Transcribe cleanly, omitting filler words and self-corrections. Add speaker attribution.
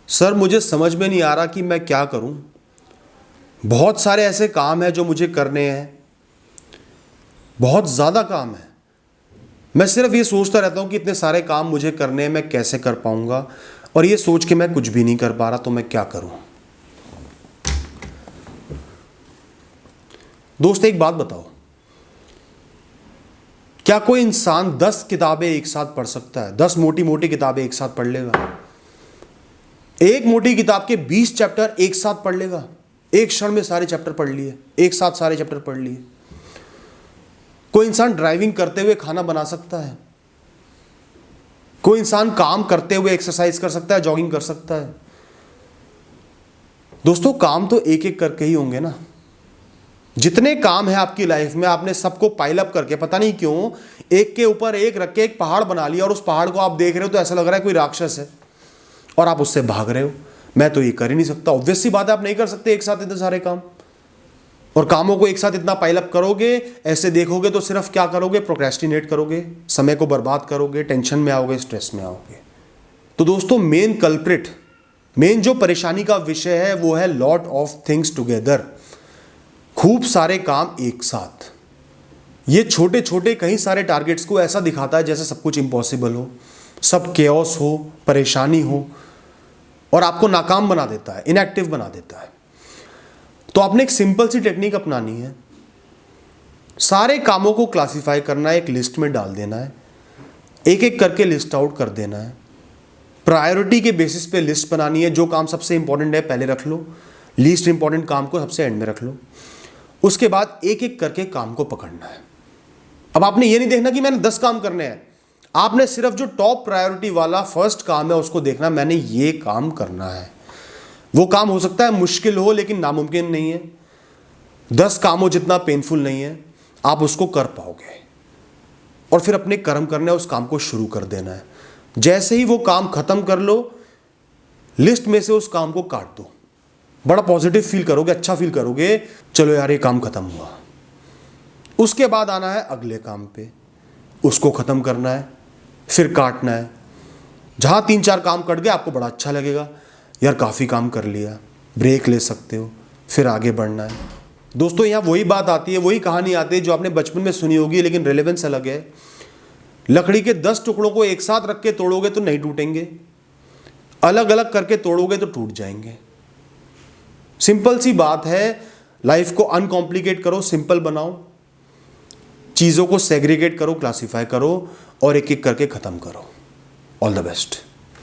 Speaker 1: Sir मुझे समझ में नहीं आ रहा कि मैं क्या करूं। बहुत सारे ऐसे काम हैं जो मुझे करने हैं, बहुत ज़्यादा काम है। मैं सिर्फ ये सोचता रहता हूं कि इतने सारे काम मुझे करने हैं, मैं कैसे कर पाऊंगा, और ये सोच के मैं कुछ भी नहीं कर पा रहा, तो मैं क्या करूं। दोस्त एक बात बताओ, क्या कोई इंसान 10 किताबें एक साथ पढ़ सकता है? 10 मोटी मोटी किताबें एक साथ पढ़ लेगा? एक मोटी किताब के 20 चैप्टर एक साथ पढ़ लेगा? एक क्षण में सारे चैप्टर पढ़ लिए, एक साथ सारे चैप्टर पढ़ लिए। कोई इंसान ड्राइविंग करते हुए खाना बना सकता है? कोई इंसान काम करते हुए एक्सरसाइज कर सकता है, जॉगिंग कर सकता है? दोस्तों काम तो एक एक करके ही होंगे ना। जितने काम है आपकी लाइफ में, आपने सबको पाइल अप करके, पता नहीं क्यों एक के ऊपर एक रख के एक पहाड़ बना लिया, और उस पहाड़ को आप देख रहे हो तो ऐसा लग रहा है कोई राक्षस है और आप उससे भाग रहे हो। मैं तो ये कर ही नहीं सकता। ऑब्वियस सी बात है, आप नहीं कर सकते एक साथ इतने सारे काम, और कामों को एक साथ इतना पाइल अप करोगे, ऐसे देखोगे तो सिर्फ क्या करोगे? प्रोक्रेस्टिनेट करोगे, समय को बर्बाद करोगे, टेंशन में आओगे, स्ट्रेस में आओगे। तो दोस्तों मेन कल्प्रिट, मेन जो परेशानी का विषय है वो है लॉट ऑफ थिंग्स टुगेदर। खूब सारे काम एक साथ। ये छोटे छोटे कई सारे टारगेट्स को ऐसा दिखाता है जैसे सब कुछ इम्पॉसिबल हो, सब केओस हो, परेशानी हो, और आपको नाकाम बना देता है, इनएक्टिव बना देता है। तो आपने एक सिंपल सी टेक्निक अपनानी है। सारे कामों को क्लासिफाई करना है, एक लिस्ट में डाल देना है, एक एक करके लिस्ट आउट कर देना है। प्रायोरिटी के बेसिस पे लिस्ट बनानी है। जो काम सबसे इंपॉर्टेंट है पहले रख लो, लीस्ट इंपॉर्टेंट काम को सबसे एंड में रख लो। उसके बाद एक एक करके काम को पकड़ना है। अब आपने ये नहीं देखना कि मैंने 10 काम करने हैं, आपने सिर्फ जो टॉप प्रायोरिटी वाला फर्स्ट काम है उसको देखना, मैंने ये काम करना है। वो काम हो सकता है मुश्किल हो, लेकिन नामुमकिन नहीं है। 10 कामों जितना पेनफुल नहीं है, आप उसको कर पाओगे। और फिर अपने कर्म करने, उस काम को शुरू कर देना है। जैसे ही वो काम खत्म कर लो, लिस्ट में से उस काम को काट दो। बड़ा पॉजिटिव फील करोगे, अच्छा फील करोगे, चलो यार ये काम खत्म हुआ। उसके बाद आना है अगले काम पे, उसको खत्म करना है, फिर काटना है। जहां 3-4 काम कट गए आपको बड़ा अच्छा लगेगा, यार काफ़ी काम कर लिया, ब्रेक ले सकते हो, फिर आगे बढ़ना है। दोस्तों यहाँ वही बात आती है, वही कहानी आती है जो आपने बचपन में सुनी होगी, लेकिन रेलेवेंस अलग है। लकड़ी के 10 टुकड़ों को एक साथ रख के तोड़ोगे तो नहीं टूटेंगे, अलग अलग करके तोड़ोगे तो टूट जाएंगे। सिंपल सी बात है, लाइफ को अनकॉम्प्लिकेट करो, सिंपल बनाओ, चीज़ों को सेग्रीगेट करो, क्लासिफाई करो, और एक एक करके ख़त्म करो। All the best.